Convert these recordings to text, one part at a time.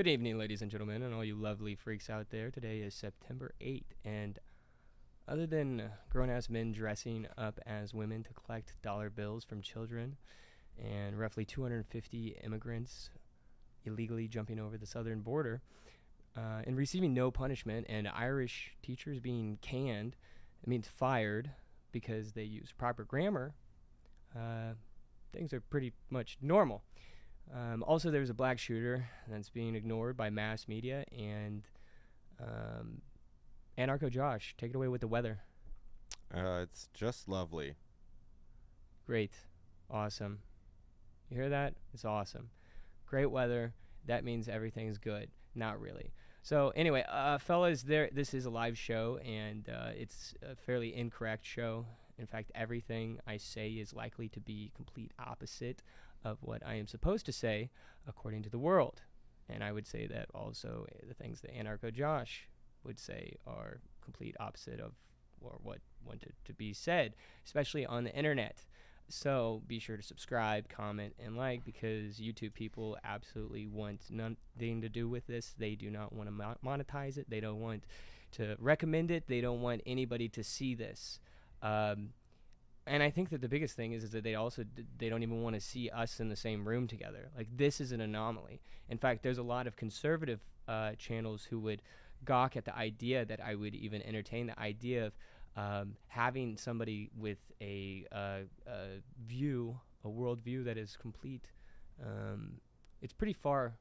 Good evening, ladies and gentlemen, and all you lovely freaks out there. Today is September 8th, and other than grown-ass men dressing up as women to collect dollar bills from children and roughly 250 immigrants illegally jumping over the southern border and receiving no punishment, and Irish teachers being canned, it means fired because they use proper grammar, things are pretty much normal. Also, there's a black shooter that's being ignored by mass media, and Anarcho Josh, take it away with the weather. It's just lovely. Great. Awesome. You hear that? It's awesome. Great weather. That means everything's good. Not really. So anyway, fellas, this is a live show, and it's a fairly incorrect show. In fact, everything I say is likely to be complete opposite of what I am supposed to say according to the world. And I would say that also the things that Anarcho Josh would say are complete opposite of or what wanted to be said, especially on the internet. So be sure to subscribe, comment, and like, because YouTube people absolutely want nothing to do with this. They do not want to monetize it. They don't want to recommend it. They don't want anybody to see this. And I think that the biggest thing is that they don't even want to see us in the same room together. Like, this is an anomaly. In fact, there's a lot of conservative channels who would gawk at the idea that I would even entertain the idea of having somebody with a world view that is complete. It's pretty far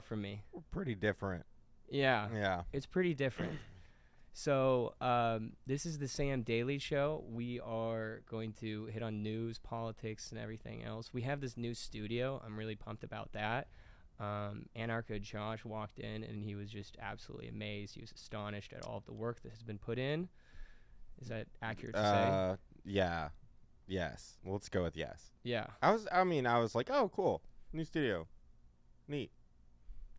from me. We're pretty different. Yeah. It's pretty different. So this is the Sam Daily Show. We are going to hit on news, politics, and everything else. We have this new studio. I'm really pumped about that. Anarcho Josh walked in, and he was just absolutely amazed. He was astonished at all of the work that has been put in. Is that accurate to say? Yeah. Yes. Well, let's go with yes. Yeah. I was like, oh, cool. New studio. Neat.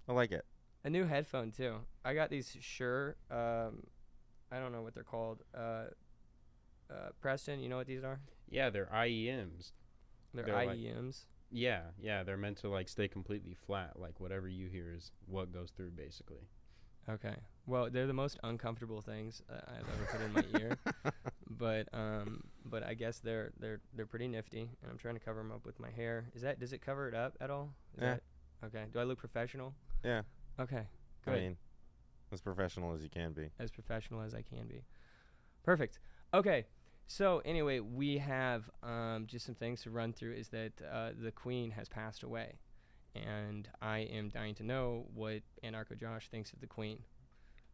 I like it. A new headphone, too. I got these Shure, I don't know what they're called. Preston, you know what these are? Yeah, they're IEMs. They're IEMs? Yeah, they're meant to like stay completely flat. Like whatever you hear is what goes through, basically. Okay. Well, they're the most uncomfortable things I've ever put in my ear, but I guess they're pretty nifty, and I'm trying to cover them up with my hair. Does it cover it up at all? Okay. Do I look professional? Yeah. Okay. Good. I mean, as professional as you can be. As professional as I can be. Perfect. Okay. So anyway, we have just some things to run through. Is that the Queen has passed away, and I am dying to know what Anarcho Josh thinks of the Queen.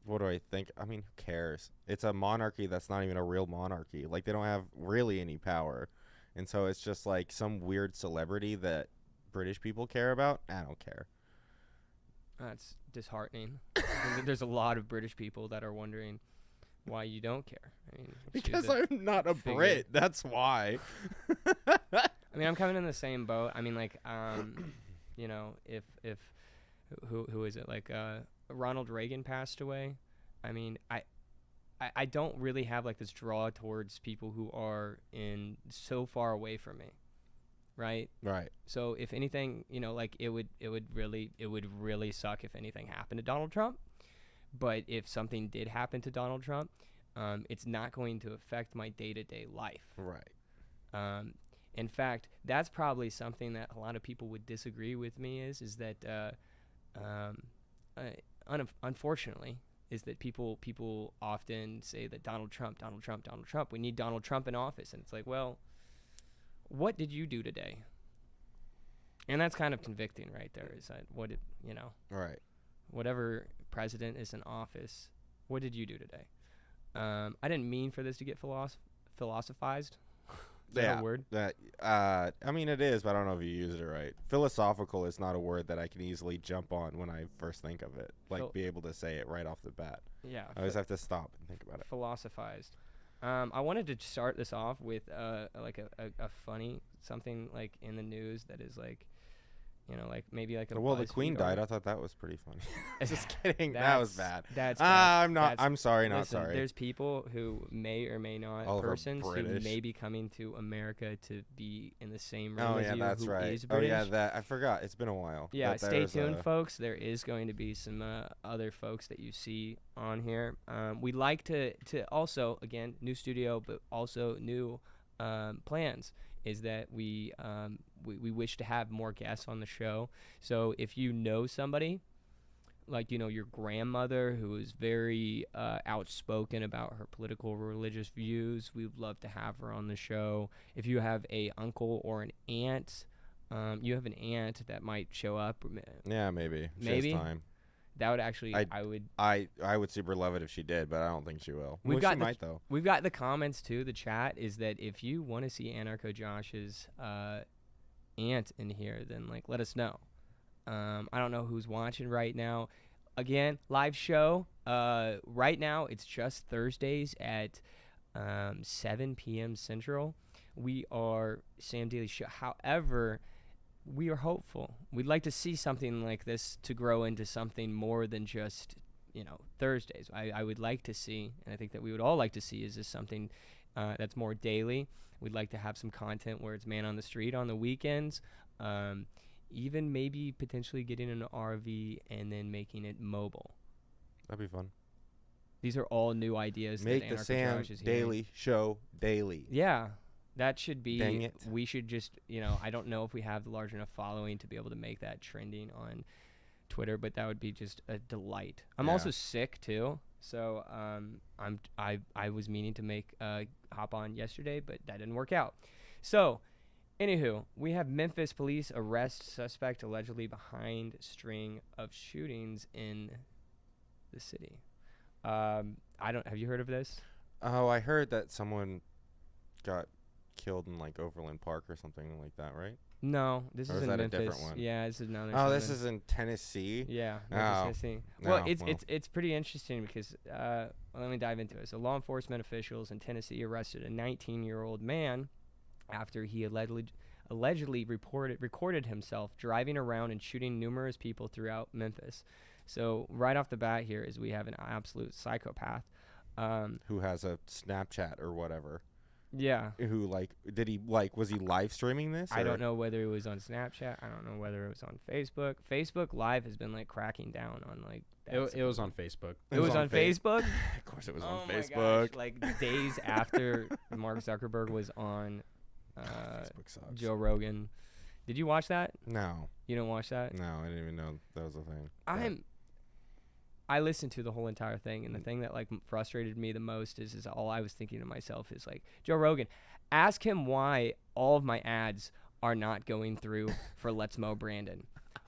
What do I think? I mean, who cares? It's a monarchy that's not even a real monarchy. Like, they don't have really any power. And so it's just like some weird celebrity that British people care about. I don't care. That's disheartening. There's a lot of British people that are wondering why you don't care. I mean, because I'm not a Brit. That's why. I mean, I'm coming in the same boat. I mean, like, you know, if who is it? Like, Ronald Reagan passed away. I mean, I don't really have like this draw towards people who are in so far away from me. Right. So if anything, you know, like it would really suck if anything happened to Donald Trump. But if something did happen to Donald Trump, it's not going to affect my day-to-day life. Right. In fact, that's probably something that a lot of people would disagree with me is that unfortunately is that people often say that Donald Trump, we need Donald Trump in office, and it's like, well, what did you do today? And that's kind of convicting right there, is that Right. Whatever president is in office, what did you do today? I didn't mean for this to get philosophized. Is that a word? I mean, it is, but I don't know if you use it right. Philosophical is not a word that I can easily jump on when I first think of it. Like, be able to say it right off the bat. Yeah. I always have to stop and think about it. Philosophized. I wanted to start this off with like a funny something like in the news that is like You know, like maybe like a Well, the BuzzFeed Queen died. article. I thought that was pretty funny. Just kidding. That That's- was bad. That's bad. I'm not. That's- I'm sorry. Not Listen, sorry. there's people who may or may not, All of our persons who British. may be coming to America to be in the same room Oh as yeah, you that's who right. is Oh yeah, British. that I forgot. It's been a while. Yeah, But stay there's tuned, a- folks. There is going to be some other folks that you see on here. We like to also, again, new studio, but also new plans, is that we wish to have more guests on the show. So if you know somebody, like, you know, your grandmother who is very outspoken about her political or religious views, we would love to have her on the show. If you have a uncle or an aunt, you have an aunt that might show up. Yeah, maybe. She Maybe? has time. That would actually, I- I would. I would super love it if she did, but I don't think she will. We've Well, got she the- might though. We've got the comments too. The chat is that if you want to see Anarcho Josh's aunt in here, then like let us know. I don't know who's watching right now. Again, live show. Right now it's just Thursdays at 7 p.m. Central. We are Sam Daily Show. However, we are hopeful. We'd like to see something like this to grow into something more than just, you know, Thursdays. I would like to see, and I think that we would all like to see, is this something that's more daily. We'd like to have some content where it's man on the street on the weekends. Even maybe potentially getting an RV and then making it mobile. That'd be fun. These are all new ideas. Make that the Anarcho Sam Josh is hearing. Daily Show daily. Yeah, that should be. Dang it. We should just, you know, I don't know if we have the large enough following to be able to make that trending on Twitter, but that would be just a delight. I'm Yeah. also sick too, so I was meaning to make hop on yesterday, but that didn't work out. So, anywho, we have Memphis police arrest suspect allegedly behind string of shootings in the city. Have you heard of this? Oh, I heard that someone got killed in like Overland Park or something like that, right? No, this Or is is in that a Memphis. different one? Yeah, this is another. Oh, this is in Tennessee. Yeah, Oh. Memphis, Tennessee. Well, No, it's pretty interesting because let me dive into it. So, law enforcement officials in Tennessee arrested a 19-year-old man after he allegedly recorded himself driving around and shooting numerous people throughout Memphis. So, right off the bat here is we have an absolute psychopath. Who has a Snapchat or whatever. Yeah. Who was he live streaming this? I or- don't know whether it was on Snapchat. I don't know whether it was on Facebook. Facebook Live has been like cracking down on like. It was on Facebook. It was on Facebook. Of course, it was Oh on my Facebook. gosh, like days after Mark Zuckerberg was on Facebook sucks. Joe Rogan. Did you watch that? No, You didn't watch that? no, I didn't even know that was a thing. But I listened to the whole entire thing, and the thing that like frustrated me the most is all I was thinking to myself is like, Joe Rogan, ask him why all of my ads are not going through for Let's Mow Brandon.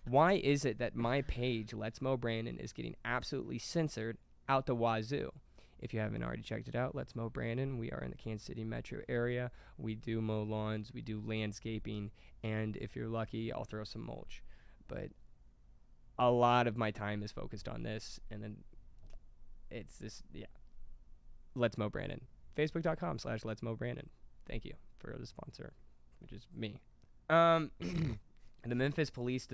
Why is it that my page, Let's Mow Brandon, is getting absolutely censored out the wazoo? If you haven't already checked it out, Let's Mow Brandon. We are in the Kansas City metro area. We do mow lawns, we do landscaping, and if you're lucky, I'll throw some mulch. But a lot of my time is focused on this, and then it's this, yeah. Let's Mow Brandon. Facebook.com/Let's Mow Brandon. Thank you for the sponsor, which is me. The Memphis Police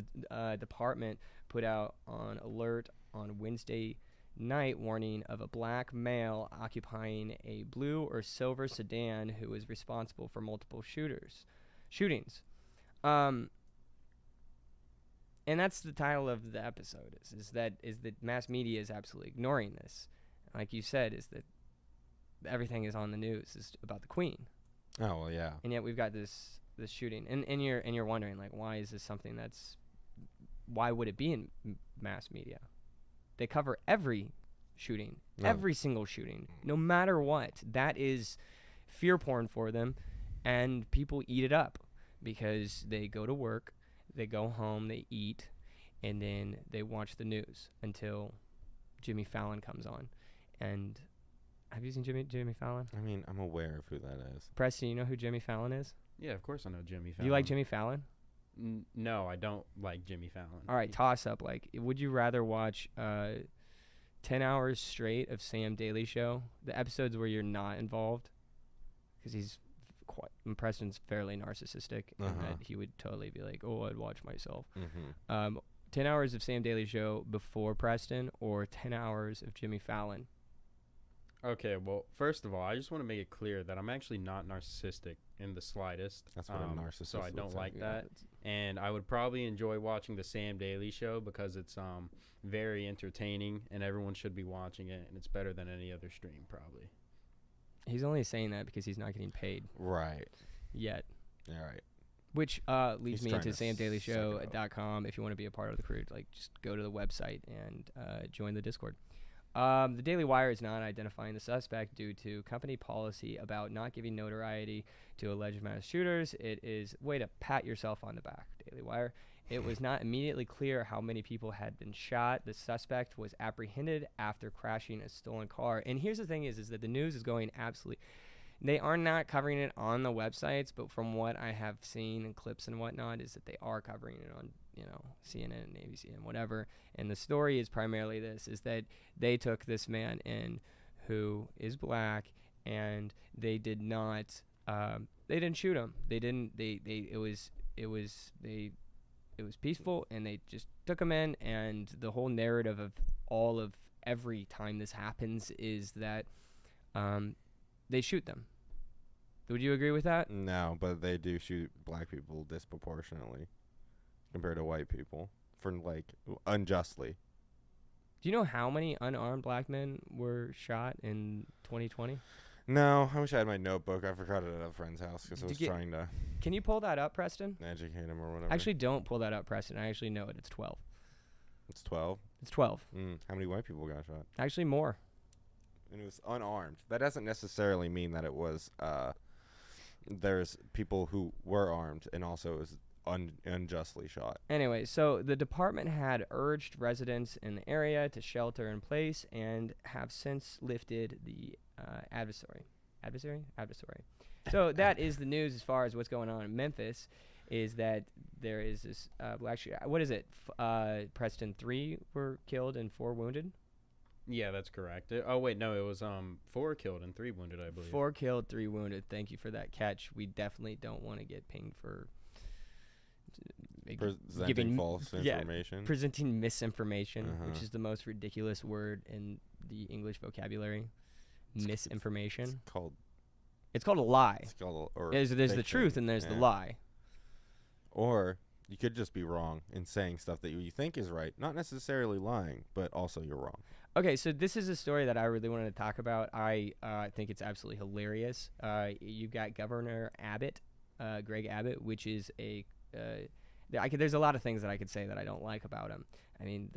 Department put out on alert on Wednesday night warning of a black male occupying a blue or silver sedan who is responsible for multiple shootings. And that's the title of the episode is that mass media is absolutely ignoring this. Like you said, is that everything is on the news is about the Queen. Oh well, yeah. And yet we've got this shooting, and you're wondering like, why is this something why would it be in mass media? They cover every shooting, No. every single shooting, no matter what. That is fear porn for them, and people eat it up because they go to work, they go home, they eat, and then they watch the news until Jimmy Fallon comes on. And have you seen Jimmy Fallon? I mean, I'm aware of who that is. Preston, you know who Jimmy Fallon is? Yeah, of course I know Jimmy Do Fallon. you like Jimmy Fallon? No, I don't like Jimmy Fallon. All right, toss up. Like, would you rather watch 10 hours straight of Sam Daily Show, the episodes where you're not involved, because he's Preston's fairly narcissistic, and Uh-huh. that he would totally be like, "Oh, I'd watch myself." Mm-hmm. 10 hours of Sam Daily Show before Preston, or 10 hours of Jimmy Fallon? Okay, well, first of all, I just want to make it clear that I'm actually not narcissistic in the slightest. That's what a narcissist So I would don't say. like Yeah, that. And I would probably enjoy watching the Sam Daily Show because it's very entertaining and everyone should be watching it, and it's better than any other stream probably. He's only saying that because he's not getting paid Right. yet. All right. Which leads He's me trying into to suck it samdailyShow.com. If you want to be a part of the crew, like, just go to the website and join the Discord. The Daily Wire is not identifying the suspect due to company policy about not giving notoriety to alleged mass shooters. It is way to pat yourself on the back, Daily Wire. It was not immediately clear how many people had been shot. The suspect was apprehended after crashing a stolen car. And here's the thing is that the news is going absolutely... They are not covering it on the websites, but from what I have seen in clips and whatnot, is that they are covering it on, CNN and ABC and whatever. And the story is primarily this, is that they took this man in who is black, and they did not, they didn't shoot him. It was peaceful, and they just took him in, and the whole narrative of every time this happens is that they shoot them. Would you agree with that? No, but they do shoot black people disproportionately compared to white people for, like, unjustly. Do you know how many unarmed black men were shot in 2020? No, I wish I had my notebook. I forgot it at a friend's house because I was trying to Can you pull that up, Preston? educate him or whatever. Actually, don't pull that up, Preston. I actually know it. It's 12. It's 12. It's 12. How many white people got shot? Actually, more. And it was unarmed. That doesn't necessarily mean that it was there's people who were armed and also was unjustly shot. Anyway, so the department had urged residents in the area to shelter in place and have since lifted the advisory. So that is the news as far as what's going on in Memphis, is that there is this black what is it? Preston, 3 were killed and 4 wounded? Yeah, that's correct. Oh wait, no, it was 4 killed and 3 wounded, I believe. 4 killed, 3 wounded. Thank you for that catch. We definitely don't want to get pinged for Presenting false information. Presenting misinformation, which Uh-huh. is the most ridiculous word in the English vocabulary. Misinformation. It's called a lie. It's called, or There's the fiction. truth and there's the Yeah. lie. Or you could just be wrong in saying stuff that you think is right, not necessarily lying, but also you're wrong. Okay, so this is a story that I really wanted to talk about. I think it's absolutely hilarious. You've got Governor Abbott, Greg Abbott, which is there's a lot of things that I could say that I don't like about him. I mean,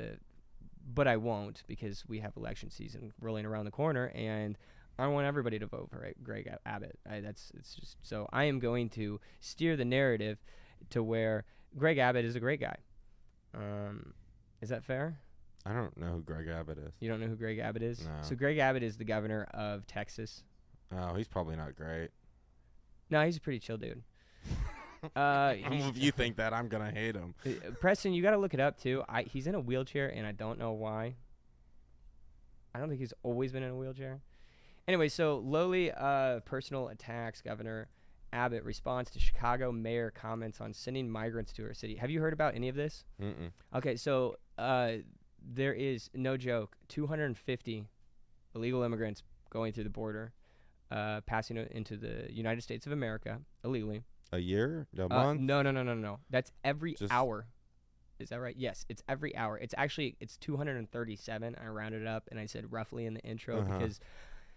but I won't, because we have election season rolling around the corner, and I want everybody to vote for Greg Abbott. It's just so I am going to steer the narrative to where Greg Abbott is a great guy. Is that fair? I don't know who Greg Abbott is. You don't know who Greg Abbott is? No. So Greg Abbott is the governor of Texas. Oh, he's probably not great. No, he's a pretty chill dude. If you think that, I'm gonna hate him. Preston, you got to look it up too. He's in a wheelchair, and I don't know why. I don't think he's always been in a wheelchair. Anyway, so lowly personal attacks. Governor Abbott responds to Chicago mayor comments on sending migrants to her city. Have you heard about any of this? Mm-mm. Okay, so there is, no joke, 250 illegal immigrants going through the border, passing into the United States of America illegally. A year? A month? No. That's every Just- hour. Is that right? Yes, it's every hour. It's 237. I rounded it up, and I said roughly in the intro because,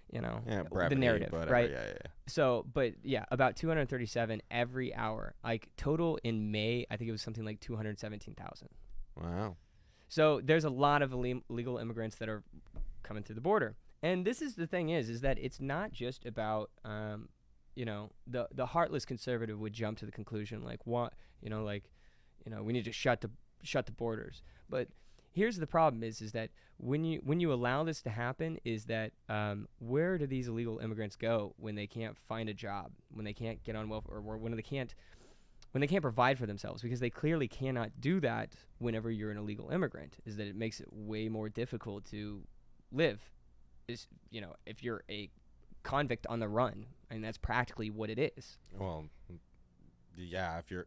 Yeah, the brevity, narrative, whatever. right? Yeah. So, but yeah, about 237 every hour. Like total in May, I think it was something like 217,000. Wow. So there's a lot of illegal immigrants that are coming through the border. And this is the thing is that it's not just about, the heartless conservative would jump to the conclusion like, what, we need to shut the borders. But here's the problem is that when you allow this to happen is that where do these illegal immigrants go when they can't find a job, when they can't get on welfare, or when they can't provide for themselves, because they clearly cannot do that whenever you're an illegal immigrant, is that it makes it way more difficult to live, if you're a convict on the run, and that's practically what it is. Well, yeah, if you're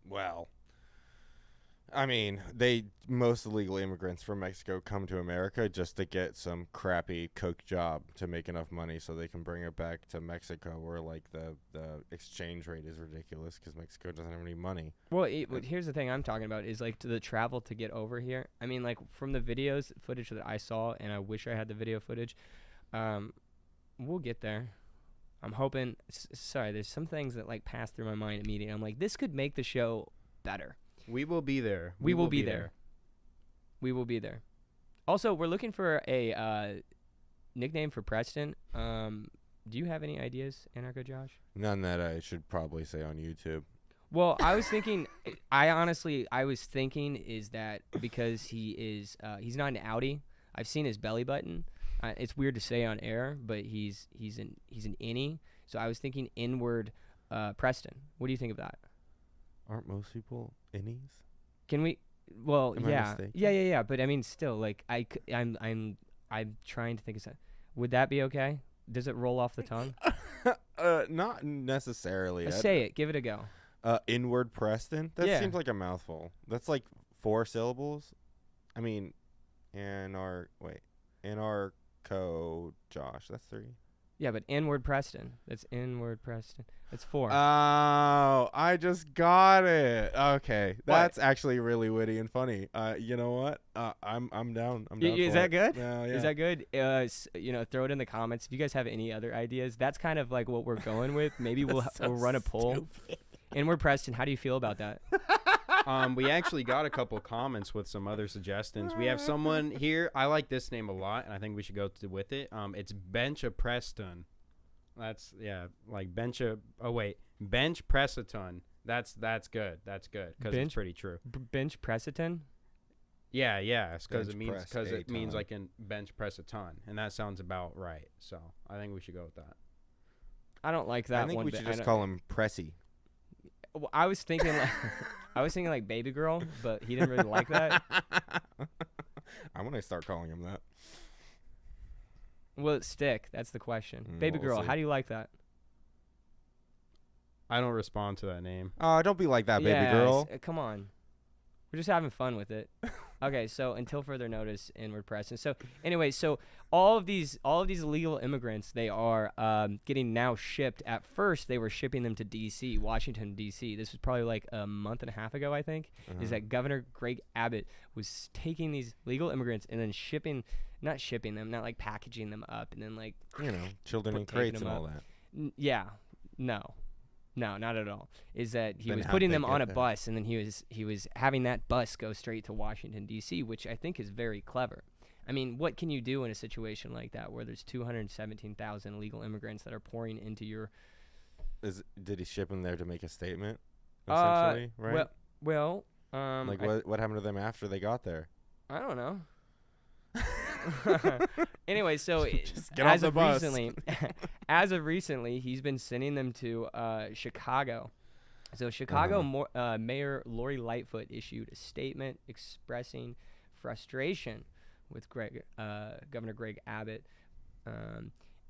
well, I mean, most illegal immigrants from Mexico come to America just to get some crappy coke job to make enough money so they can bring it back to Mexico, where like the exchange rate is ridiculous because Mexico doesn't have any money. Well, here's the thing I'm talking about is like to the travel to get over here. I mean, like from the footage that I saw, and I wish I had the video footage. We'll get there. I'm hoping. Sorry, there's some things that like pass through my mind immediately. I'm like, this could make the show better. We will be there. We will be there. We will be there. Also, we're looking for a nickname for Preston. Do you have any ideas, Anarcho Josh? None that I should probably say on YouTube. Well, I was thinking. I was thinking is that because he's not an Audi. I've seen his belly button. It's weird to say on air, but he's an innie. So I was thinking inward Preston. What do you think of that? Aren't most people innies? Can we? Well, Am I yeah, mistaken? yeah. But I mean, still, like, I'm trying to think of something. Would that be okay? Does it roll off the tongue? Not necessarily. Say it. Give it a go. Inward Preston. That Yeah. seems like a mouthful. That's like 4 syllables. I mean, Anarcho Josh. That's 3. Yeah, but inward Preston. That's inward Preston. That's 4. Oh, I just got it. Okay, What? that's actually really witty and funny. You know what? I'm down. I'm down. Is for that it. good? Yeah. Is that good? Throw it in the comments if you guys have any other ideas. That's kind of like what we're going with. Maybe we'll run a poll. Inward Preston, how do you feel about that? We actually got a couple comments with some other suggestions. We have someone here. I like this name a lot, and I think we should go with it. It's Bench a Preston. That's like Bench press a ton. That's good. That's good because it's pretty true. Bench Pressiton? Yeah, because Bench it means press a ton. like in bench press a ton, and that sounds about right. So I think we should go with that. I don't like that I think one we bit. should just call him Pressy. Well, I was thinking like baby girl, but he didn't really like that. I'm gonna start calling him that. Will it stick? That's the question. Baby we'll girl, see. how do you like that? I don't respond to that name. Oh, don't be like that, baby girl. Come on. We're just having fun with it. Okay, so until further notice, inward Preston. So anyway, so all of these illegal immigrants, they are getting now shipped. At first, they were shipping them to D.C., Washington, D.C. This was probably like a month and a half ago, I think, is that Governor Greg Abbott was taking these legal immigrants and then not like packaging them up and then like, Children in taking crates them and all up. that. No, not at all. Is that he Then was how'd putting they them on get a there? bus, and then he was having that bus go straight to Washington, D.C., which I think is very clever. I mean, what can you do in a situation like that where there's 217,000 illegal immigrants that are pouring into your... Did he ship them there to make a statement, essentially, right? Well, what happened to them after they got there? I don't know. Anyway, so Just get off the bus. as of recently, he's been sending them to Chicago. So Chicago Mayor Lori Lightfoot issued a statement expressing frustration with Governor Greg Abbott.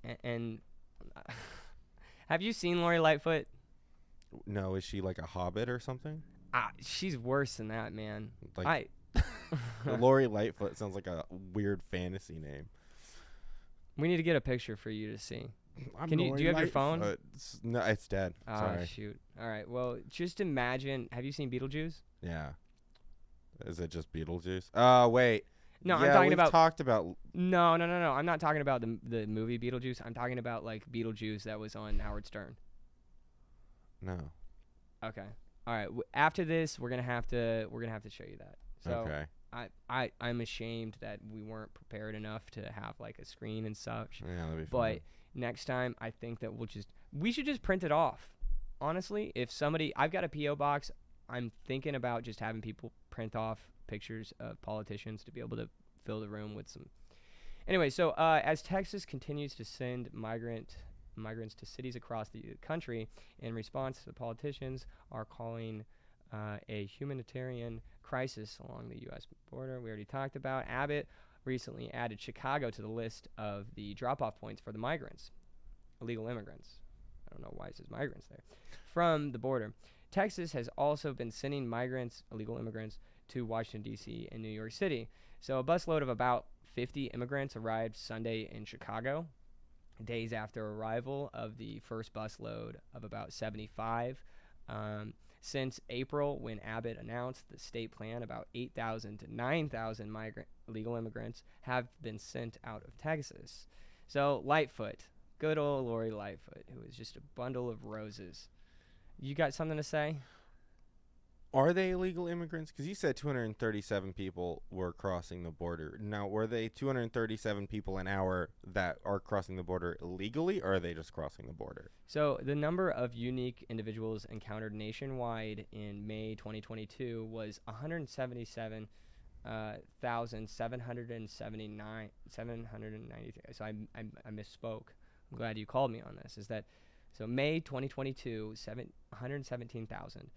And have you seen Lori Lightfoot? No, is she like a hobbit or something? She's worse than that, man. Like Lori Lightfoot sounds like a weird fantasy name. We need to get a picture for you to see. Do you have your phone? No, it's dead. Oh, Sorry. shoot. All right. Well, just imagine. Have you seen Beetlejuice? Yeah. Is it just Beetlejuice? Oh, wait. No, yeah, I'm talking we've about. talked about. No. I'm not talking about the movie Beetlejuice. I'm talking about like Beetlejuice that was on Howard Stern. No. Okay. All right. After this, we're gonna have to show you that. So Okay. I'm ashamed that we weren't prepared enough to have like a screen and such. Yeah, that'd be fun. But next time, I think that we should just print it off. Honestly, I've got a P.O. box. I'm thinking about just having people print off pictures of politicians to be able to fill the room with some. Anyway, so as Texas continues to send migrants to cities across the country in response to the politicians are calling a humanitarian crisis along the U.S. border. We already talked about. Abbott recently added Chicago to the list of the drop-off points for the migrants. illegal immigrants. I don't know why it says migrants there. From the border. Texas has also been sending illegal immigrants, to Washington, D.C. and New York City. So a busload of about 50 immigrants arrived Sunday in Chicago, days after arrival of the first busload of about 75. Since April, when Abbott announced the state plan, about 8,000 to 9,000 illegal immigrants have been sent out of Texas. So Lightfoot, good old Lori Lightfoot, who is just a bundle of roses. You got something to say? Are they illegal immigrants? Because you said 237 people were crossing the border. Now, were they 237 people an hour that are crossing the border illegally, or are they just crossing the border? So the number of unique individuals encountered nationwide in May 2022 was 177,779. So I misspoke. I'm glad you called me on this. So May 2022, 117,000.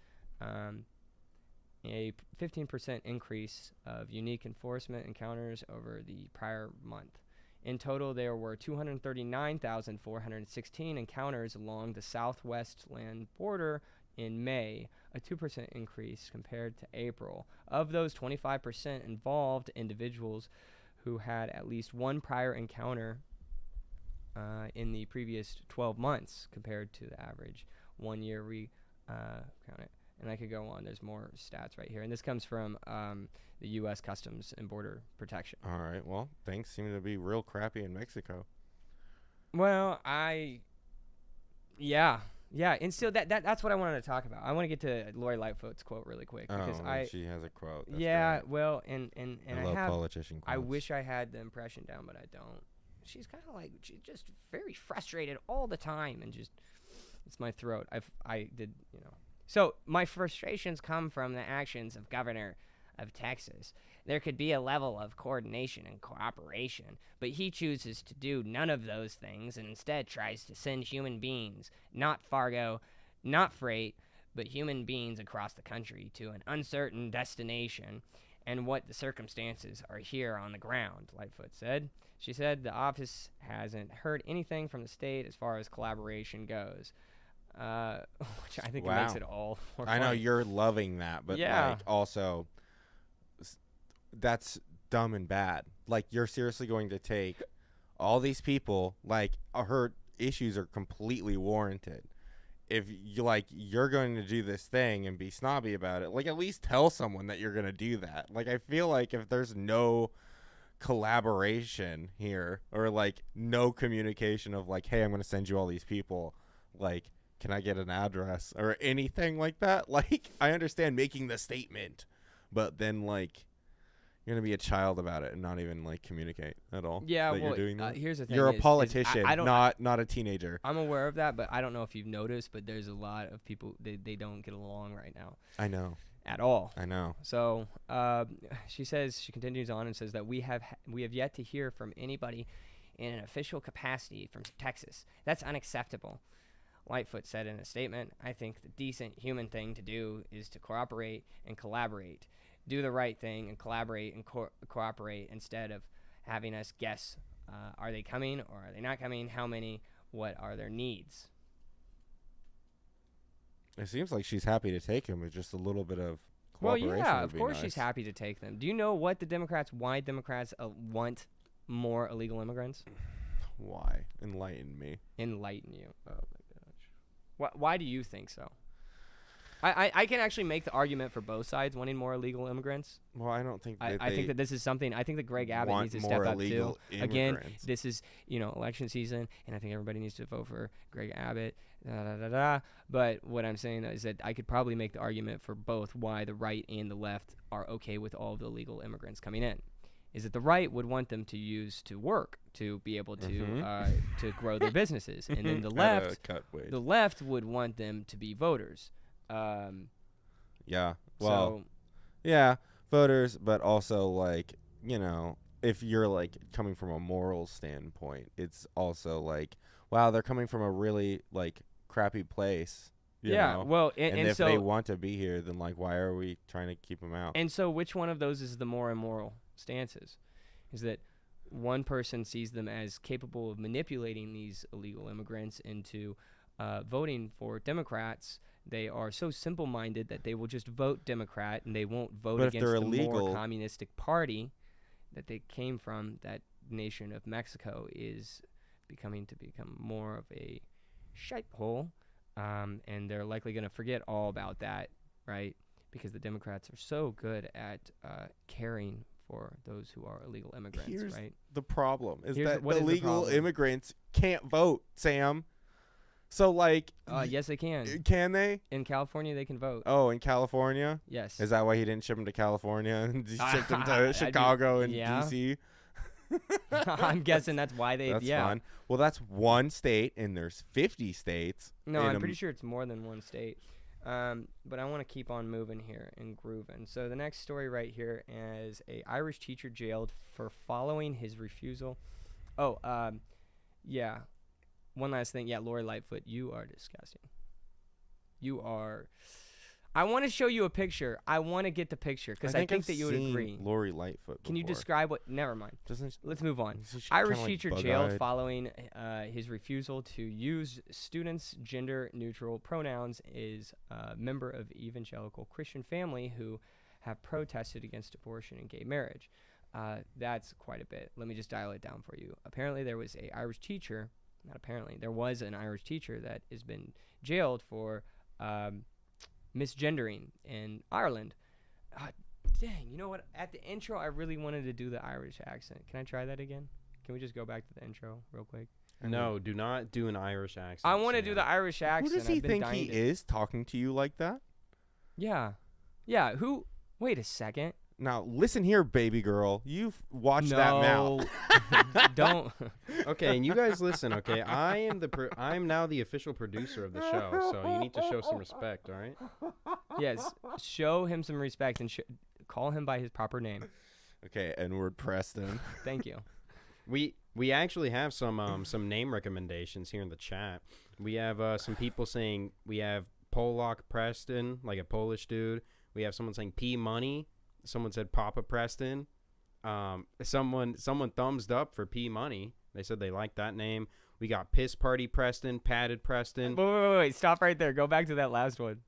A 15% increase of unique enforcement encounters over the prior month. In total, there were 239,416 encounters along the southwest land border in May, a 2% increase compared to April. Of those, 25% involved individuals who had at least one prior encounter in the previous 12 months compared to the average 1 year count it. And I could go on. There's more stats right here. And this comes from the U.S. Customs and Border Protection. All right. Well, things seem to be real crappy in Mexico. Well, yeah. And so that's what I wanted to talk about. I want to get to Lori Lightfoot's quote really quick. Because she has a quote. That's yeah, great. well, and I love politician quotes. I wish I had the impression down, but I don't. She's kind of like, she's just very frustrated all the time. And just, it's my throat. I did. So my frustrations come from the actions of Governor of Texas. There could be a level of coordination and cooperation, but he chooses to do none of those things and instead tries to send human beings, not Fargo, not freight, but human beings across the country to an uncertain destination, and what the circumstances are here on the ground, Lightfoot said. She said the office hasn't heard anything from the state as far as collaboration goes. Which I think makes it all more I know fun. you're loving that, but like also that's dumb and bad. Like, you're seriously going to take all these people, like, her issues are completely warranted. If you're going to do this thing and be snobby about it, like, at least tell someone that you're going to do that. Like, I feel like if there's no collaboration here, or like no communication of like, hey, I'm going to send you all these people, like, can I get an address or anything like that? Like, I understand making the statement, but then like you're gonna be a child about it and not even like communicate at all. Yeah, that well, you're doing that. Here's the thing: you're a politician, I don't, not a teenager. I'm aware of that, but I don't know if you've noticed, but there's a lot of people they don't get along right now. I know. At all. I know. So she continues on and says that we have yet to hear from anybody in an official capacity from Texas. That's unacceptable. Lightfoot said in a statement, I think the decent human thing to do is to cooperate and collaborate. Do the right thing and collaborate and cooperate instead of having us guess, are they coming or are they not coming? How many? What are their needs? It seems like she's happy to take him with just a little bit of cooperation. Well, yeah, would of be course nice. she's happy to take them. Do you know what why Democrats want more illegal immigrants? Why? Enlighten me. Enlighten you. Oh, my gosh. Why do you think so? I can actually make the argument for both sides wanting more illegal immigrants. Well, I don't think that I think that this is something. I think that Greg Abbott want needs to more step up illegal too. Again, immigrants. this is election season, and I think everybody needs to vote for Greg Abbott. But what I'm saying is that I could probably make the argument for both why the right and the left are okay with all the illegal immigrants coming in. Is that the right would want them to use to work to be able to grow their businesses, and then the left would want them to be voters. Yeah. Well. Yeah, voters, but also like if you're like coming from a moral standpoint, it's also like, wow, they're coming from a really like crappy place. You know? Well, and if so they want to be here, then like, why are we trying to keep them out? And so, which one of those is the more immoral stances? Is that one person sees them as capable of manipulating these illegal immigrants into voting for Democrats. They are so simple-minded that they will just vote Democrat and they won't vote But if against they're the illegal, more communistic party that they came from. That nation of Mexico is become more of a shite hole, and they're likely going to forget all about that, right? Because the Democrats are so good at caring for those who are illegal immigrants, here's right? the problem is Here's that what the is the illegal problem? immigrants can't vote, Sam. So, like, Yes, they can. can they? In California, they can vote. Oh, in California? Yes. Is that why he didn't ship them to California and he shipped them I'd to be- Chicago and yeah. D.C.? I'm guessing that's why they. That's yeah. fun. Well, that's one state, and there's 50 states. No, in I'm a pretty sure it's more than one state. But I want to keep on moving here and grooving. So the next story right here is a Irish teacher jailed for following his refusal. Oh, yeah. One last thing. Yeah, Lori Lightfoot, you are disgusting. You are. I want to show you a picture. I want to get the picture because I think I've that you would seen agree. Lori Lightfoot. Can you before. describe what? Never mind. Doesn't Let's move on. isn't she Irish kinda like teacher jailed bug-eyed? following his refusal to use students' gender-neutral pronouns is a member of evangelical Christian family who have protested against abortion and gay marriage. That's quite a bit. Let me just dial it down for you. Apparently, there was an Irish teacher. Not apparently. There was an Irish teacher that has been jailed for misgendering in Ireland. Dang, you know what? At the intro, I really wanted to do the Irish accent. Can I try that again? Can we just go back to the intro real quick? No, do not do an Irish accent. I want to do Sam. the Irish accent. Who does he I've been think he dying to- is talking to you like that? Yeah. Yeah, who? Wait a second. Now, listen here, baby girl. You've watched that mouth. Don't. Okay, and you guys listen. Okay, I'm now the official producer of the show, so you need to show some respect. All right. Yes, show him some respect and call him by his proper name. Okay, N-word Preston. Thank you. We actually have some name recommendations here in the chat. We have some people saying we have Polak Preston, like a Polish dude. We have someone saying P Money. Someone said Papa Preston. Someone thumbs up for P Money. They said they like that name. We got Piss Party Preston, Padded Preston. Wait. Stop right there. Go back to that last one.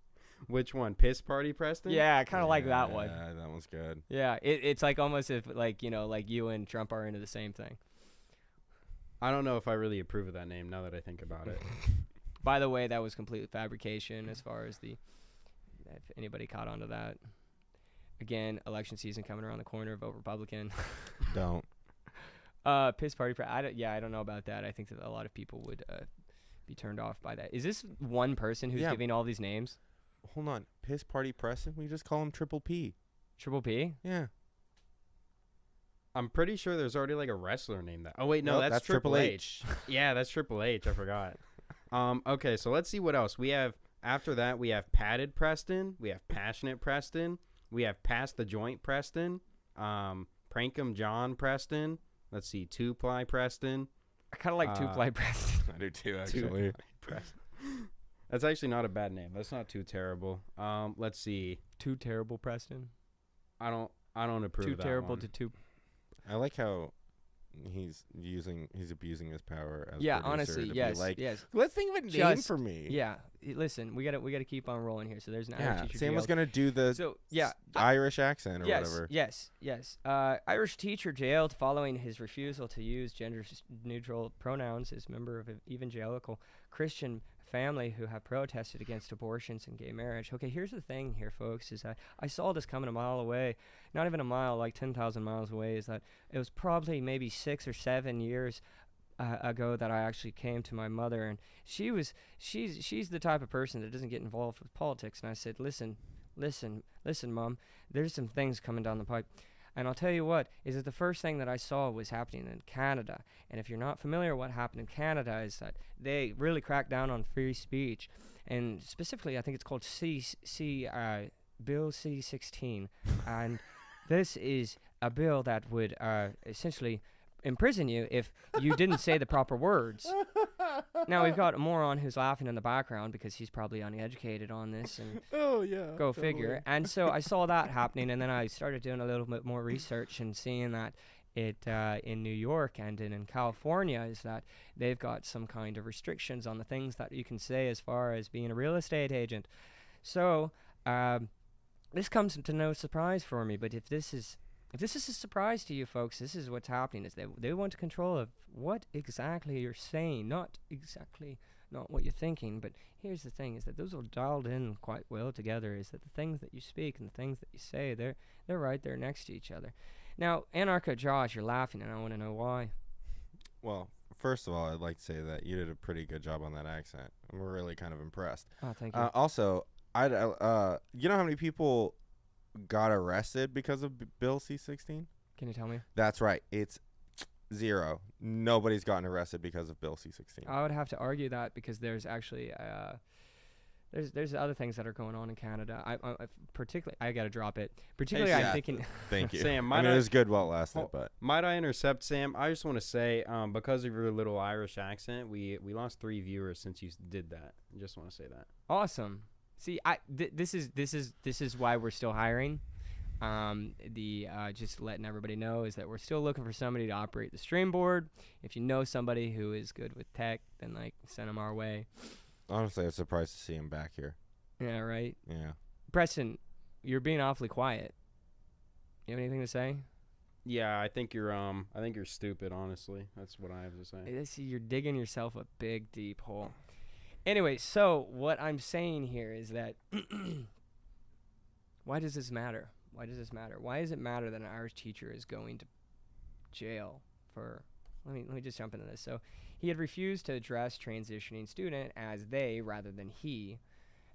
Which one? Piss Party Preston? Yeah, I kind of like that one. Yeah, that one's good. Yeah, it's like almost if like you and Trump are into the same thing. I don't know if I really approve of that name now that I think about it. By the way, that was complete fabrication as far as if anybody caught on to that. Again, election season coming around the corner. Vote Republican. Don't. Piss party. I don't know about that. I think that a lot of people would be turned off by that. Is this one person who's Yeah. giving all these names? Hold on. Piss Party Preston? We just call him Triple P. Triple P? Yeah. I'm pretty sure there's already like a wrestler named that. Oh wait, no, Nope, that's Triple H. Yeah, that's Triple H. I forgot. Okay, so let's see what else we have. After that, we have Padded Preston. We have Passionate Preston. We have Pass the Joint Preston. Prankum John Preston. Let's see, Two Ply Preston. I kind of like Two Ply Preston. I do too, Two actually. Ply Preston. That's actually not a bad name. That's not too terrible. Let's see. Too terrible Preston. I don't approve Too of that terrible one. to too. I like how he's abusing his power as Yeah, producer honestly, to yes, be like, yes. let's think of a name Just- for me. Yeah, listen, we gotta keep on rolling here. So there's an Irish Yeah, teacher Sam was jailed. gonna do the So yeah, Irish accent or yes, whatever. yes. Irish teacher jailed following his refusal to use gender-neutral pronouns as member of an evangelical Christian family who have protested against abortions and gay marriage. Okay, here's the thing here, folks, is that I saw this coming a mile away. Not even a mile, like 10,000 miles away, is that it was probably maybe 6 or 7 years ago that I actually came to my mother, and she's the type of person that doesn't get involved with politics. And I said, listen, Mom, there's some things coming down the pipe. And I'll tell you what, is that the first thing that I saw was happening in Canada. And if you're not familiar with what happened in Canada, is that they really cracked down on free speech. And specifically, I think it's called Bill C-16. And this is a bill that would essentially imprison you if you didn't say the proper words. Now, we've got a moron who's laughing in the background because he's probably uneducated on this, and Oh yeah. go figure. And so I saw that happening, and then I started doing a little bit more research and seeing that in New York and in California is that they've got some kind of restrictions on the things that you can say as far as being a real estate agent. So this comes to no surprise for me. But if this is a surprise to you folks, this is what's happening. Is they want control of what exactly you're saying, not what you're thinking. But here's the thing: is that those are dialed in quite well together. Is that the things that you speak and the things that you say, they're right there next to each other. Now, Anarcho Josh, you're laughing, and I want to know why. Well, first of all, I'd like to say that you did a pretty good job on that accent. I'm really kind of impressed. Oh, thank you. Also, you know how many people got arrested because of Bill C-16? Can you tell me? That's right. It's 0. Nobody's gotten arrested because of Bill C-16. I would have to argue that because there's actually there's other things that are going on in Canada. I particularly I got to drop it. Particularly, Hey, I'm yeah. thinking. Thank you. Sam, I mean, it was good while it lasted, but Might I intercept, Sam? I just want to say, because of your little Irish accent, we lost 3 viewers since you did that. I just want to say that. Awesome. See, this is why we're still hiring. Just letting everybody know is that we're still looking for somebody to operate the stream board. If you know somebody who is good with tech, then send them our way. honestly, I was surprised to see him back here. Yeah, right. Yeah. Preston, you're being awfully quiet. You have anything to say? Yeah, I think you're stupid, honestly. That's what I have to say. I see you're digging yourself a big, deep hole. Anyway, so what I'm saying here is that why does this matter? Why does this matter? Why does it matter that an Irish teacher is going to jail for... Let me just jump into this. So he had refused to address transitioning student as they rather than he,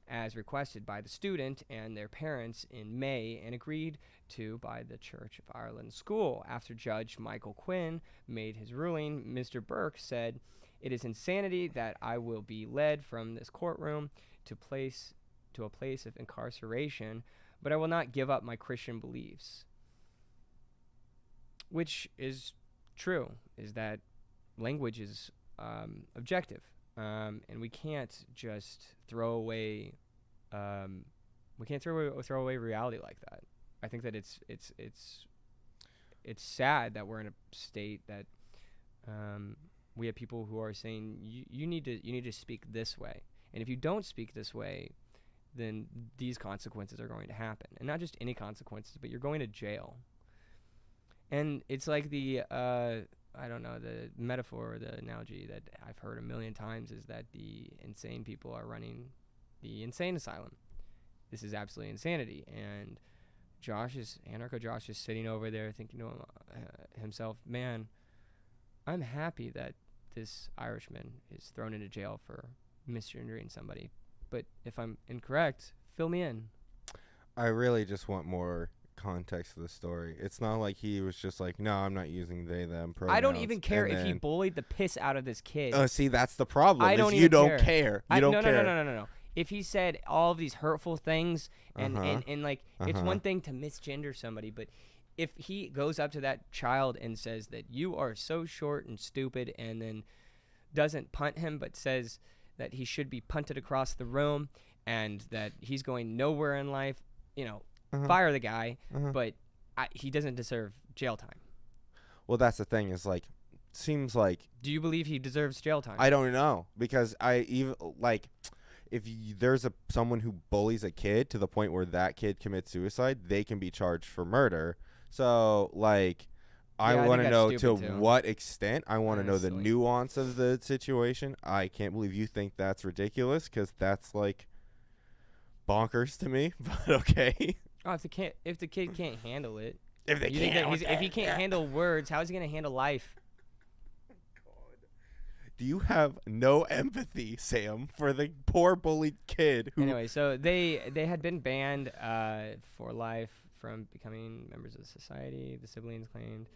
as requested by the student and their parents in May and agreed to by the Church of Ireland school. After Judge Michael Quinn made his ruling, Mr. Burke said, "It is insanity that I will be led from this courtroom to a place of incarceration, but I will not give up my Christian beliefs." Which is true, is that language is objective, and we can't just throw away throw away reality like that. I think that it's sad that we're in a state that we have people who are saying you need to speak this way, and if you don't speak this way, then these consequences are going to happen, and not just any consequences, but you're going to jail. And it's like the the metaphor or the analogy that I've heard a million times is that the insane people are running the insane asylum. This is absolutely insanity. And Anarcho Josh is sitting over there thinking to himself, man, I'm happy that this Irishman is thrown into jail for misgendering somebody. But if I'm incorrect, fill me in. I really just want more context to the story. It's not like he was just like, no, I'm not using they, them pronouns. I don't even care if he bullied the piss out of this kid. See, that's the problem. I don't you even don't care. You don't care. No. If he said all of these hurtful things and it's one thing to misgender somebody, but if he goes up to that child and says that you are so short and stupid and then doesn't punt him but says that he should be punted across the room and that he's going nowhere in life, fire the guy, but he doesn't deserve jail time. Well, that's the thing is seems like. Do you believe he deserves jail time? I don't know because if there's someone who bullies a kid to the point where that kid commits suicide, they can be charged for murder. So I want to know to what extent. I want to know the nuance of the situation. I can't believe you think that's ridiculous because that's bonkers to me. But okay. Oh, if the kid can't handle it, if he can't handle words, how is he gonna handle life? Do you have no empathy, Sam, for the poor bullied kid who... Anyway, so they had been banned for life from becoming members of the society, the siblings claimed.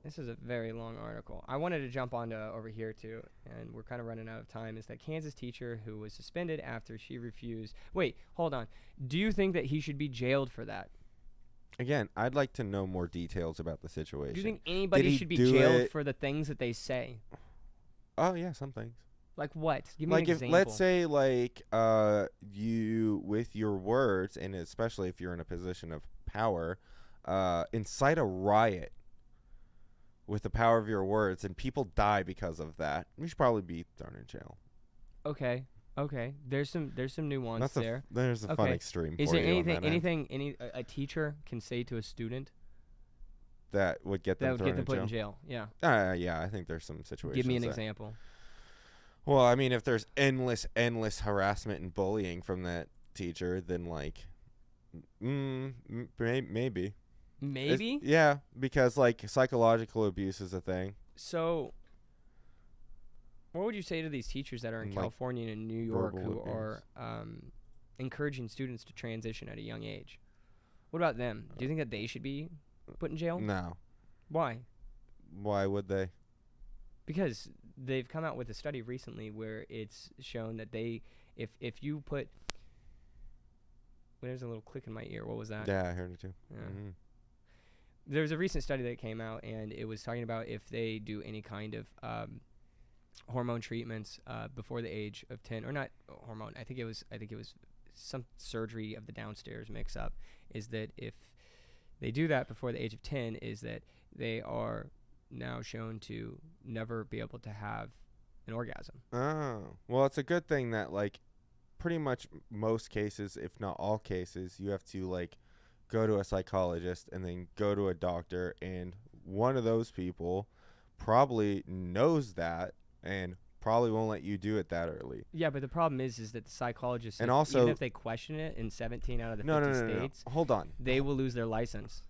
This is a very long article. I wanted to jump on to over here, too, and we're kind of running out of time, is that Kansas teacher who was suspended after she refused... Wait, hold on. Do you think that he should be jailed for that? Again, I'd like to know more details about the situation. Do you think anybody should be jailed for the things that they say? Oh, yeah, some things. Like what? Give me an example. Let's say, you, with your words, and especially if you're in a position of power, incite a riot with the power of your words, and people die because of that, you should probably be thrown in jail. Okay. There's some nuance there. There's a fun extreme. Is for there you on that end a teacher can say to a student that would get them that would get them put in jail? Yeah. Yeah, I think there's some situations. Give me an example. Well, I mean, if there's endless harassment and bullying from that teacher, then like, maybe. Maybe? Yeah, because like psychological abuse is a thing. So, what would you say to these teachers that are in Like California and New York who verbal are encouraging students to transition at a young age? What about them? Do you think that they should be put in jail? No. Why? Why would they? Because they've come out with a study recently where it's shown that if you put, there's a little click in my ear. What was that? Yeah, I heard it too. Yeah. Mm-hmm. There was a recent study that came out, and it was talking about if they do any kind of hormone treatments before the age of 10, or not hormone. I think it was some surgery of the downstairs mix-up. Is that if they do that before the age of 10, is that they are now shown to never be able to have an orgasm. Oh, well, it's a good thing that like pretty much most cases, if not all cases, you have to like go to a psychologist and then go to a doctor, and one of those people probably knows that and probably won't let you do it that early. Yeah, but the problem is that the psychologists, and even also, if they question it in 17 out of the 50 no, states, hold on, they will lose their license.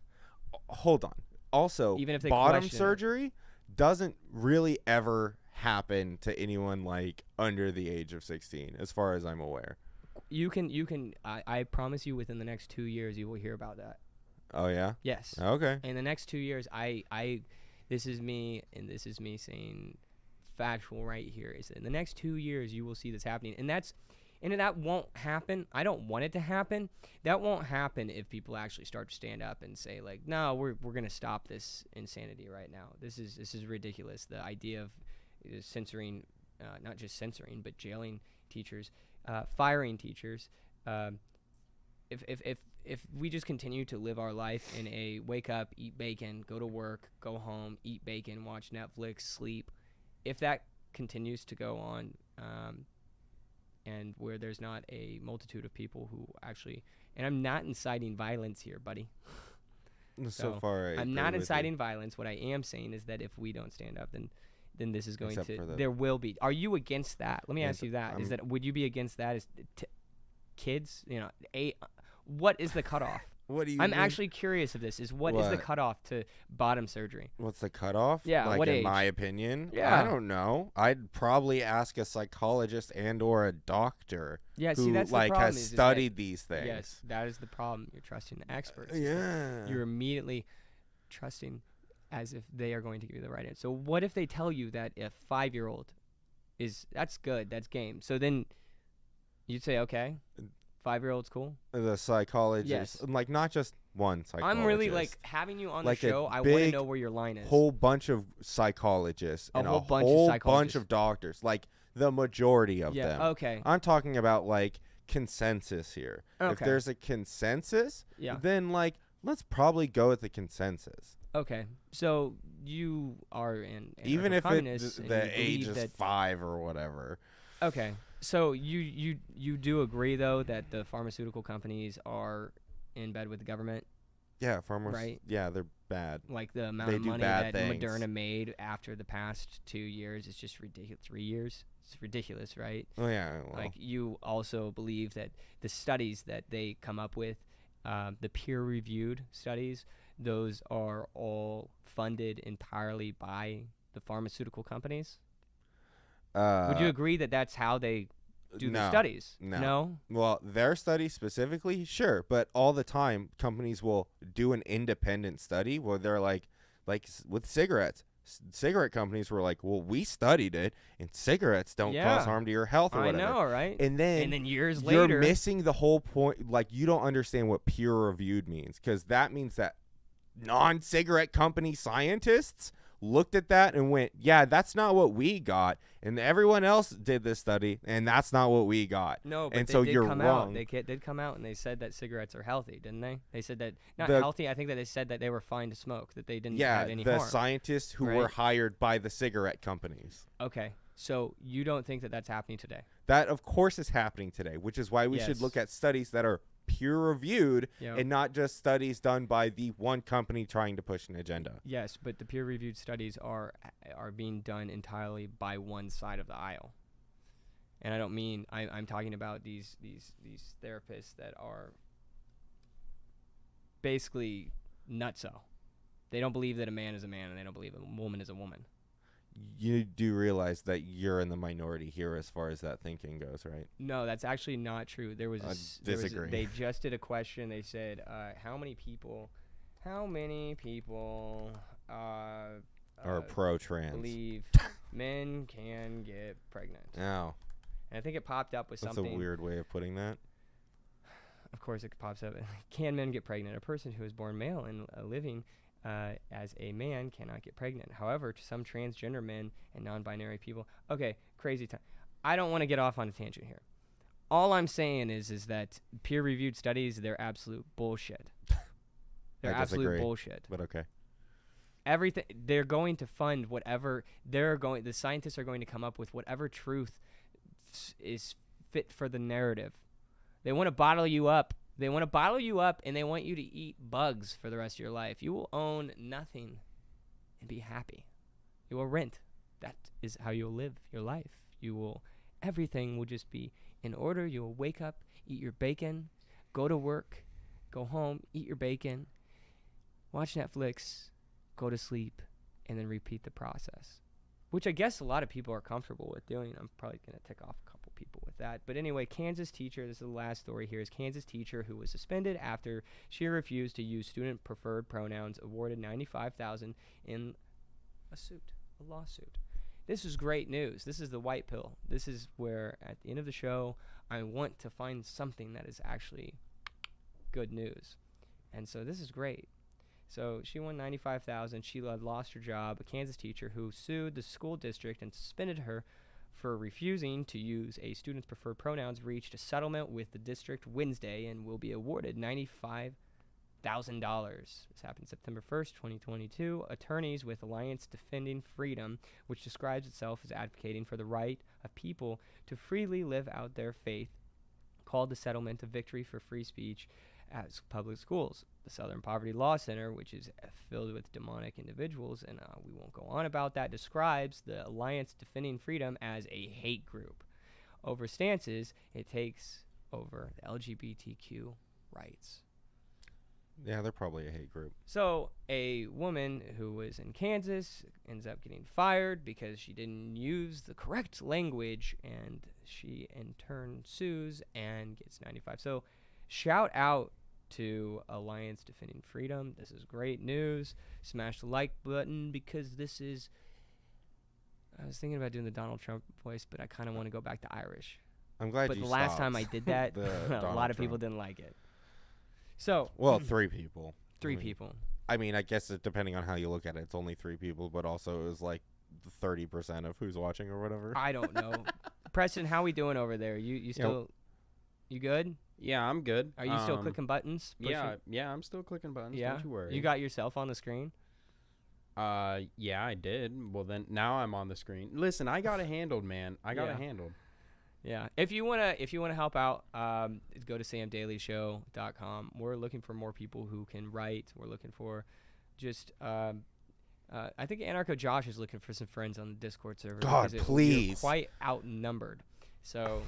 Hold on. Also, even if they bottom question surgery doesn't really ever happen to anyone like under the age of 16, as far as I'm aware. You can. I promise you, within the next 2 years, you will hear about that. Oh yeah. Yes. Okay. In the next 2 years, this is me saying factual right here. Is that in the next 2 years you will see this happening, and that won't happen. I don't want it to happen. That won't happen if people actually start to stand up and say like, no, we're gonna stop this insanity right now. This is ridiculous. The idea of censoring, not just censoring, but jailing teachers, firing teachers. If we just continue to live our life in a wake up, eat bacon, go to work, go home, eat bacon, watch Netflix, sleep, if that continues to go on, and where there's not a multitude of people who actually, and I'm not inciting violence here, buddy. So far, I'm not inciting violence. What I am saying is that if we don't stand up, then this is going there will be. Are you against that? Let me ask you that. Is that, would you be against that as kids? What is the cutoff? What do you I'm mean? actually curious of this. What is the cutoff to bottom surgery? What's the cutoff? Yeah, like what in age? my opinion? Yeah. I don't know. I'd probably ask a psychologist and or a doctor Yeah, who see, that's like the problem, has is studied these things. Yes, that is the problem. You're trusting the experts. Yeah. You're immediately trusting as if they are going to give you the right answer. So what if they tell you that a 5-year-old that's good, that's game. So then you'd say, okay, 5-year-old's cool. The psychologist, Yes. like not just one psychologist. I'm really like having you on like the show. I want to know where your line is. Whole bunch of psychologists and a whole bunch of doctors, like the majority of them. Okay. I'm talking about like consensus here. Okay. If there's a consensus, Yeah. then like let's probably go with the consensus. Okay. So you are even if communist, the age is 5 or whatever. Okay. So you do agree though that the pharmaceutical companies are in bed with the government? Yeah, farmers. Right. Yeah, they're bad. Like the amount They of do money bad that things. Moderna made after the past 2 years is just ridiculous. 3 years? It's ridiculous, right? Oh yeah. Well, Like you also believe that the studies that they come up with, the peer-reviewed studies, those are all funded entirely by the pharmaceutical companies? Would you agree that that's how they do the studies? No. Well, their study specifically, sure, but all the time companies will do an independent study where they're like with cigarettes. Cigarette companies were like, well, we studied it, and cigarettes don't cause harm to your health or whatever. I know, right? And then years you're later, missing the whole point. Like, you don't understand what peer-reviewed means, because that means that non-cigarette company scientists looked at that and went, yeah, that's not what we got. And everyone else did this study, and that's not what we got. No, but and they so did you're come wrong. out. They did come out and they said that cigarettes are healthy, didn't they? They said that not The- healthy. I think that they said that they were fine to smoke, that they didn't Yeah, have any the harm. scientists who right? were hired by the cigarette companies. Okay, so you don't think that that's happening today? That, of course, is happening today, which is why we should Yes. look at studies that are peer-reviewed Yeah. and not just studies done by the one company trying to push an agenda. Yes, but the peer-reviewed studies are being done entirely by one side of the aisle, and I don't mean I'm talking about these therapists that are basically nutso. They don't believe that a man is a man, and they don't believe a woman is a woman. You do realize that you're in the minority here as far as that thinking goes, right? No, that's actually not true. There was, disagree. they just did a question. They said, how many people Or pro-trans. believe men can get pregnant? Oh, And I think it popped up with that's something. a weird way of putting that. Of course, it pops up. Can men get pregnant? A person who is born male and living as a man cannot get pregnant. However, to some transgender men and non-binary people, okay, crazy time. I don't want to get off on a tangent here. All I'm saying is that peer-reviewed studies, they're absolute bullshit. They're I absolute disagree. bullshit. But okay. Everything, they're going to fund whatever the scientists are going to come up with whatever truth is fit for the narrative. They want to bottle you up. They want to bottle you up, and they want you to eat bugs for the rest of your life. You will own nothing and be happy. You will rent. That is how you'll live your life. Everything will just be in order. You will wake up, eat your bacon, go to work, go home, eat your bacon, watch Netflix, go to sleep, and then repeat the process, which I guess a lot of people are comfortable with doing. I'm probably going to tick off a couple people with that. But anyway, Kansas teacher, this is the last story here, is Kansas teacher who was suspended after she refused to use student preferred pronouns, awarded $95,000 in a lawsuit. This is great news. This is the white pill. This is where at the end of the show, I want to find something that is actually good news. And so this is great. So she won $95,000. She lost her job. A Kansas teacher who sued the school district and suspended her for refusing to use a student's preferred pronouns reached a settlement with the district Wednesday and will be awarded $95,000. This happened September 1st, 2022. Attorneys with Alliance Defending Freedom, which describes itself as advocating for the right of people to freely live out their faith, called the settlement a victory for free speech as public schools. The Southern Poverty Law Center, which is filled with demonic individuals, and we won't go on about that, describes the Alliance Defending Freedom as a hate group over stances it takes over the LGBTQ rights. Yeah, they're probably a hate group. So a woman who was in Kansas ends up getting fired because she didn't use the correct language, and she in turn sues and gets 95. So shout out to Alliance Defending Freedom. This is great news. Smash the like button because this is... I was thinking about doing the Donald Trump voice, but I kind of want to go back to Irish. I'm glad But you the last stopped. time I did that, The a Donald lot of people Trump. didn't like it. So... Well, 3 people. Three I mean, people. I mean, I guess depending on how you look at it, it's only 3 people, but also it was like 30% of who's watching or whatever. I don't know. Preston, how we doing over there? You still... You good? Yeah, I'm good. Are you still clicking buttons? Yeah, I'm still clicking buttons. Yeah. Don't you worry. You got yourself on the screen? Yeah, I did. Well, then now I'm on the screen. Listen, I got it handled, man. I got it Yeah. handled. Yeah. If you wanna help out, go to samdailyshow.com. We're looking for more people who can write. We're looking for just I think Anarcho Josh is looking for some friends on the Discord server. God, because please. You're quite outnumbered. So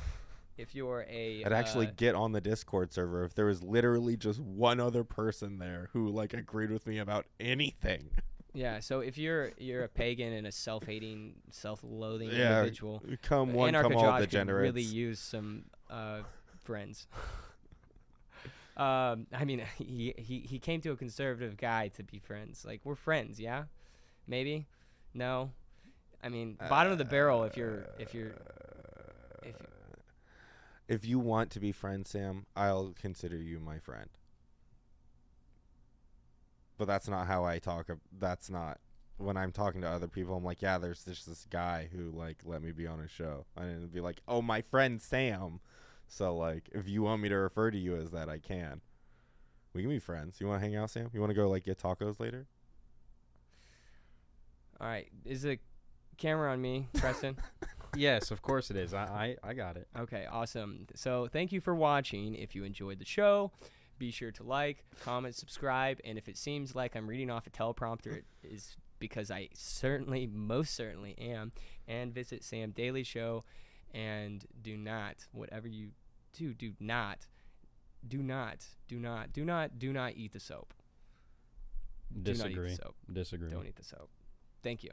if you're a I'd actually get on the Discord server if there was literally just one other person there who like agreed with me about anything. yeah, so if you're a pagan and a self-hating, self-loathing individual, Come one, Anarcho come all Josh could degenerates. really use some friends. I mean, he came to a conservative guy to be friends. Like, we're friends, yeah? Maybe? No? I mean, bottom of the barrel If you want to be friends, Sam, I'll consider you my friend. But that's not how I talk. That's not when I'm talking to other people, I'm like, yeah, there's this guy who like let me be on his show, and it'd be like, oh, my friend Sam. So like, if you want me to refer to you as that, I can. We can be friends. You want to hang out, Sam? You want to go like get tacos later? All right. Is the camera on me, Preston? Yes, of course it is. I got it. Okay, awesome. So thank you for watching. If you enjoyed the show, be sure to like, comment, subscribe, and if it seems like I'm reading off a teleprompter, it is because I most certainly am. And visit Sam Daily Show, and do not, whatever you do, do not eat the soap. Do not eat Disagree. the soap. Disagree. Don't eat the soap. Thank you.